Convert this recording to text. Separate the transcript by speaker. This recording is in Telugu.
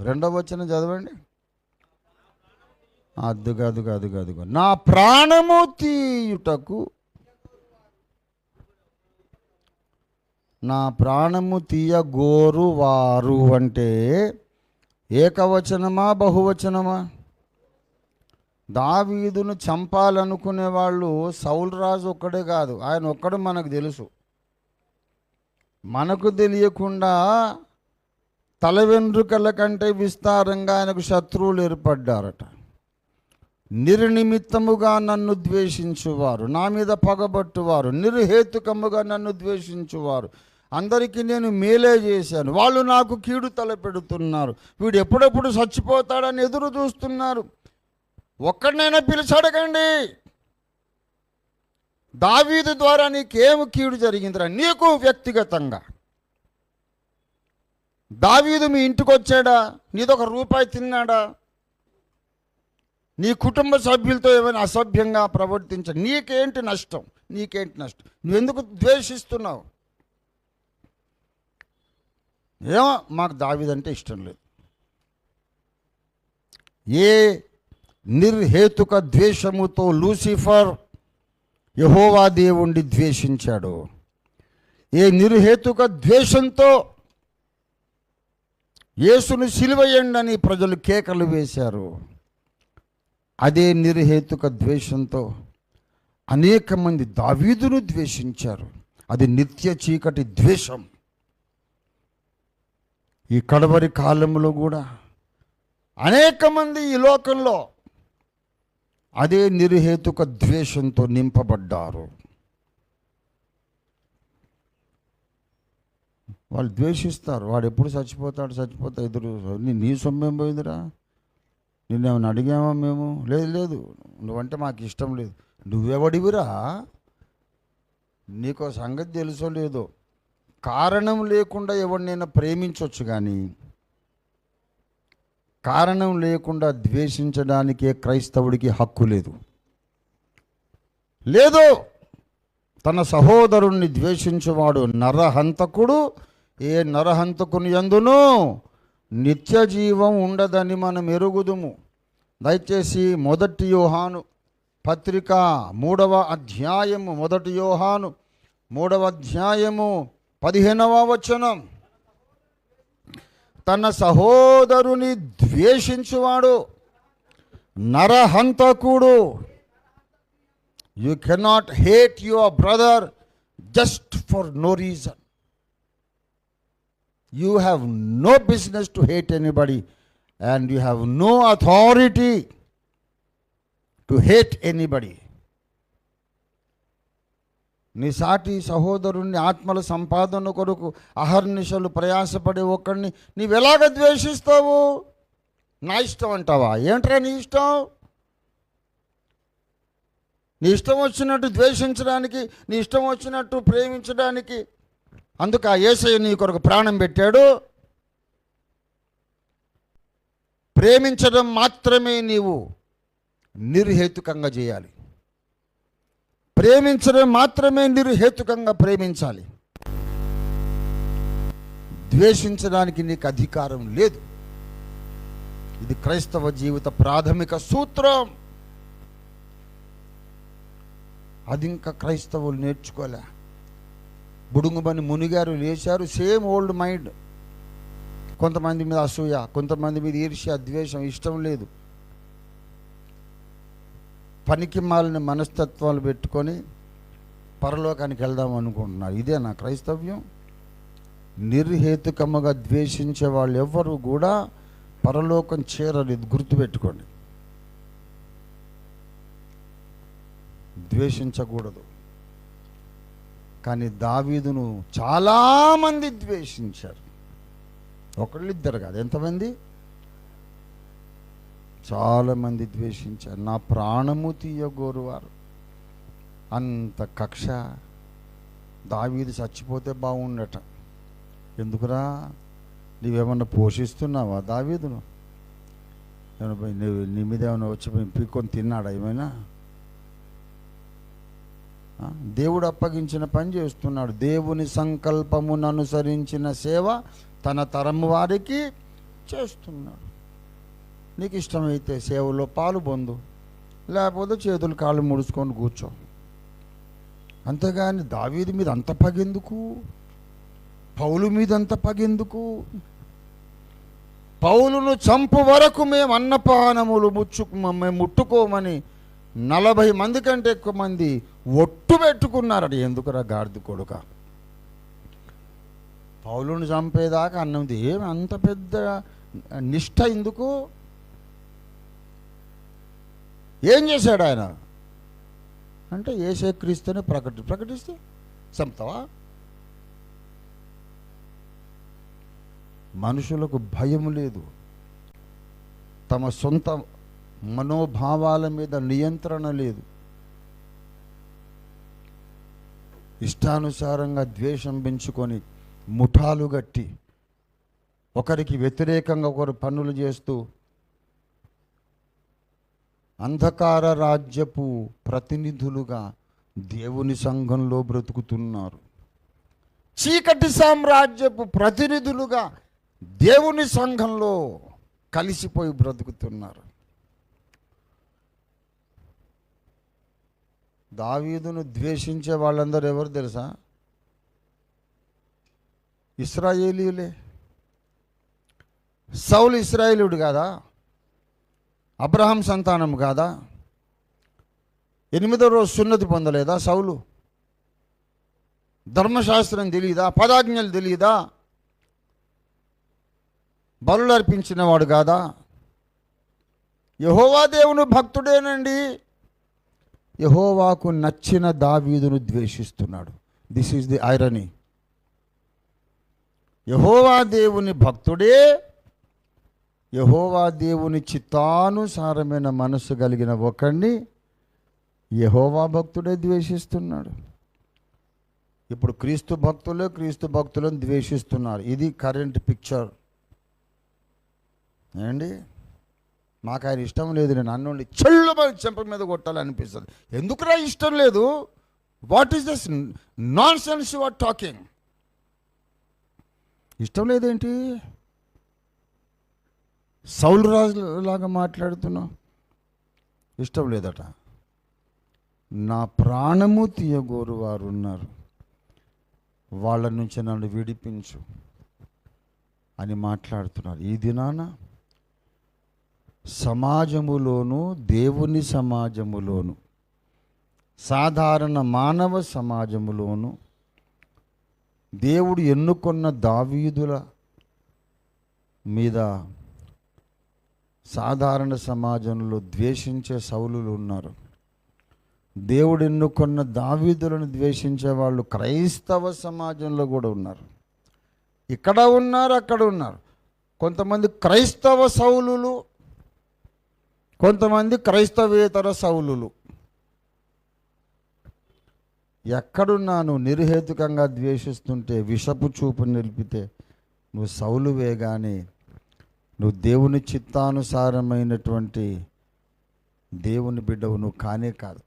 Speaker 1: రెండవ వచనం చదవండి. అదుగు నా ప్రాణము తీయుటకు, నా ప్రాణము తీయగోరు వారు అంటే ఏకవచనమా బహువచనమా? దావీదును చంపాలనుకునే వాళ్ళు సౌలు రాజు ఒక్కడే కాదు, ఆయన ఒక్కడు మనకు తెలుసు. మనకు తెలియకుండా తల వెంట్రుకల కంటే విస్తారంగా ఆయనకు శత్రువులు ఏర్పడ్డారట. నిర్నిమిత్తముగా నన్ను ద్వేషించువారు, నా మీద పగబట్టువారు, నిర్హేతుకముగా నన్ను ద్వేషించువారు, అందరికీ నేను మేలే చేశాను, వాళ్ళు నాకు కీడు తలపెడుతున్నారు, వీడు ఎప్పుడెప్పుడు చచ్చిపోతాడని ఎదురు చూస్తున్నారు. ఒక్కడినైనా పిలిచి అడగండి, దావీదు ద్వారా నీకేమి కీడు జరిగిందిరా? నీకు వ్యక్తిగతంగా దావీదు మీ ఇంటికి వచ్చాడా? నీదొక రూపాయి తిన్నాడా? నీ కుటుంబ సభ్యులతో ఏమైనా అసభ్యంగా ప్రవర్తించ, నీకేంటి నష్టం? నీకేంటి నష్టం? నువ్వెందుకు ద్వేషిస్తున్నావు? ఏమో మాకు దావీదు అంటే ఇష్టం లేదు. ఏ నిర్హేతుక ద్వేషముతో లూసిఫర్ యెహోవా దేవుణ్ణి ద్వేషించాడు, ఏ నిర్హేతుక ద్వేషంతో యేసును సిలువేయండి ప్రజలు కేకలు వేశారు, అదే నిర్హేతుక ద్వేషంతో అనేక మంది దావీదును ద్వేషించారు. అది నిత్య చీకటి ద్వేషం. ఈ కడవరి కాలంలో కూడా అనేక మంది ఈ లోకంలో అదే నిర్హేతుక ద్వేషంతో నింపబడ్డారు. వాళ్ళు ద్వేషిస్తారు. వాడు ఎప్పుడు చచ్చిపోతా ఎదురు. నీ సొమ్మేం పోయిందిరా? నిన్నేమైనా అడిగామా మేము? లేదు, నువ్వంటే మాకు ఇష్టం లేదు. నువ్వెవడివిరా? నీకో సంగతి తెలుసో లేదో, కారణం లేకుండా ఎవరినైనా ప్రేమించవచ్చు, కానీ కారణం లేకుండా ద్వేషించడానికే క్రైస్తవుడికి హక్కు లేదు. తన సహోదరుణ్ణి ద్వేషించువాడు నరహంతకుడు, ఏ నరహంతకుని యందును నిత్య జీవం ఉండదని మనం ఎరుగుదుము. దయచేసి 1 యోహాను పత్రిక 3వ అధ్యాయము, 1 యోహాను 3వ అధ్యాయము 15వ వచనం. తన సహోదరుని ద్వేషించువాడు నరహంతకుడు. You cannot hate your brother just for no reason. You have no business to hate anybody, and you have no authority to hate anybody. నీ సాటి సహోదరుణ్ణి ఆత్మల సంపాదన కొరకు అహర్నిశలు ప్రయాసపడే ఒక్కడిని నీవెలాగ ద్వేషిస్తావు? నా ఇష్టం అంటావా? ఏంట్రా నీ ఇష్టం? నీ ఇష్టం వచ్చినట్టు ద్వేషించడానికి, నీ ఇష్టం వచ్చినట్టు ప్రేమించడానికి. అందుకు ఆ యేసయ్య నీ కొరకు ప్రాణం పెట్టాడు. ప్రేమించడం మాత్రమే నీవు నిర్హేతుకంగా చేయాలి. ప్రేమించడం మాత్రమే నిర్హేతుకంగా ప్రేమించాలి. ద్వేషించడానికి నీకు అధికారం లేదు. ఇది క్రైస్తవ జీవిత ప్రాథమిక సూత్రం. అది ఇంకా క్రైస్తవులు నేర్చుకోలే. బుడుంగుమని మునిగారు, లేచారు, సేమ్ ఓల్డ్ మైండ్. కొంతమంది మీద అసూయ, కొంతమంది మీద ఈర్ష్య, ద్వేషం, ఇష్టం లేదు. పనికి మాలిన మనస్తత్వాలు పెట్టుకొని పరలోకానికి వెళ్దాం అనుకుంటున్నారు. ఇదే నా క్రైస్తవ్యం? నిర్హేతుకముగా ద్వేషించే వాళ్ళు ఎవ్వరూ కూడా పరలోకం చేరలేదు. గుర్తుపెట్టుకోండి. ద్వేషించకూడదు. కానీ దావీదును చాలామంది ద్వేషించారు. ఒకళ్ళిద్దరు కాదు, ఎంతమంది? చాలామంది ద్వేషించారు. నా ప్రాణము తీయగోరువారు. అంత కక్ష. దావీదు చచ్చిపోతే బాగుండట. ఎందుకురా? నీవేమన్నా పోషిస్తున్నావా దావీదును? ఏమైనా పోయి నీ మీద ఏమైనా వచ్చి పీక్కొని తిన్నాడా ఏమైనా? దేవుడు అప్పగించిన పని చేస్తున్నాడు. దేవుని సంకల్పమును అనుసరించిన సేవ తన తరము వారికి చేస్తున్నాడు. నీకు ఇష్టమైతే సేవలో పాలు పొందు, లేకపోతే చేతులు కాళ్ళు ముడుచుకొని కూర్చో. అంతేగాని దావీదు మీద అంత పగెందుకు, పౌలు మీద అంత పగెందుకు? పౌలును చంపు వరకు మేము అన్నపానములు మేము ముట్టుకోమని 40 మంది కంటే ఎక్కువ మంది ఒట్టు పెట్టుకున్నారట. ఎందుకురా గాడిద కొడుక, పౌలును చంపేదాకా అన్నది ఏమి అంత పెద్ద నిష్ఠ ఎందుకు? ఏం చేశాడు ఆయన అంటే యేసే క్రీస్తుని ప్రకటిస్తే చంపుతావా? మనుషులకు భయం లేదు, తమ సొంత మనోభావాల మీద నియంత్రణ లేదు, ఇష్టానుసారంగా ద్వేషం పెంచుకొని ముఠాలు గట్టి ఒకరికి వ్యతిరేకంగా ఒకరు పనులు చేస్తూ అంధకార రాజ్యపు ప్రతినిధులుగా దేవుని సంఘంలో బ్రతుకుతున్నారు. చీకటి సామ్రాజ్యపు ప్రతినిధులుగా దేవుని సంఘంలో కలిసిపోయి బ్రతుకుతున్నారు. దావీదును ద్వేషించే వాళ్ళందరూ ఎవరు తెలుసా? ఇశ్రాయేలీయులే. సౌలు ఇశ్రాయేలీయుడు కాదా? అబ్రహాం సంతానం కాదా? 8వ రోజు సున్నతి పొందలేదా సౌలు? ధర్మశాస్త్రం తెలియదా? పదాజ్ఞలు తెలియదా? బలులు అర్పించిన వాడు కాదా? యెహోవా దేవుని భక్తుడేనండి. యెహోవాకు నచ్చిన దావీదును ద్వేషిస్తున్నాడు. This is the irony. Jehovah దేవుని భక్తుడే, యెహోవా దేవుని చిత్తానుసారమైన మనసు కలిగిన ఒకడిని యెహోవా భక్తుడే ద్వేషిస్తున్నాడు. ఇప్పుడు క్రీస్తు భక్తులను ద్వేషిస్తున్నారు. ఇది కరెంట్ పిక్చర్ ఏండి. మాకు ఆయన ఇష్టం లేదు, నేను అన్నుండి చెల్లు చెంప మీద కొట్టాలనిపిస్తుంది. ఎందుకురా ఇష్టం లేదు? What is this nonsense you are talking? ఇష్టం లేదేంటి? సౌలు రాజు లాగా మాట్లాడుతున్నావు. ఇష్టం లేదట. నా ప్రాణము తీయగోరు వారు ఉన్నారు, వాళ్ళ నుంచి నన్ను విడిపించు అని మాట్లాడుతున్నారు. ఈ దినాన సమాజములోను, దేవుని సమాజములోను, సాధారణ మానవ సమాజములోను దేవుడు ఎన్నుకొన్న దావీదుల మీద సాధారణ సమాజంలో ద్వేషించే సౌలులు ఉన్నారు. దేవుడు ఎన్నుకొన్న దావీదులను ద్వేషించే వాళ్ళు క్రైస్తవ సమాజంలో కూడా ఉన్నారు. ఇక్కడ ఉన్నారు, అక్కడ ఉన్నారు. కొంతమంది క్రైస్తవ సౌలులు, కొంతమంది క్రైస్తవేతర సౌలులు. ఎక్కడున్నా నువ్వు నిర్హేతుకంగా ద్వేషిస్తుంటే, విషపు చూపు నిలిపితే నువ్వు సౌలువే కానీ నువ్వు దేవుని చిత్తానుసారమైనటువంటి దేవుని బిడ్డవు నువ్వు కానే కాదు.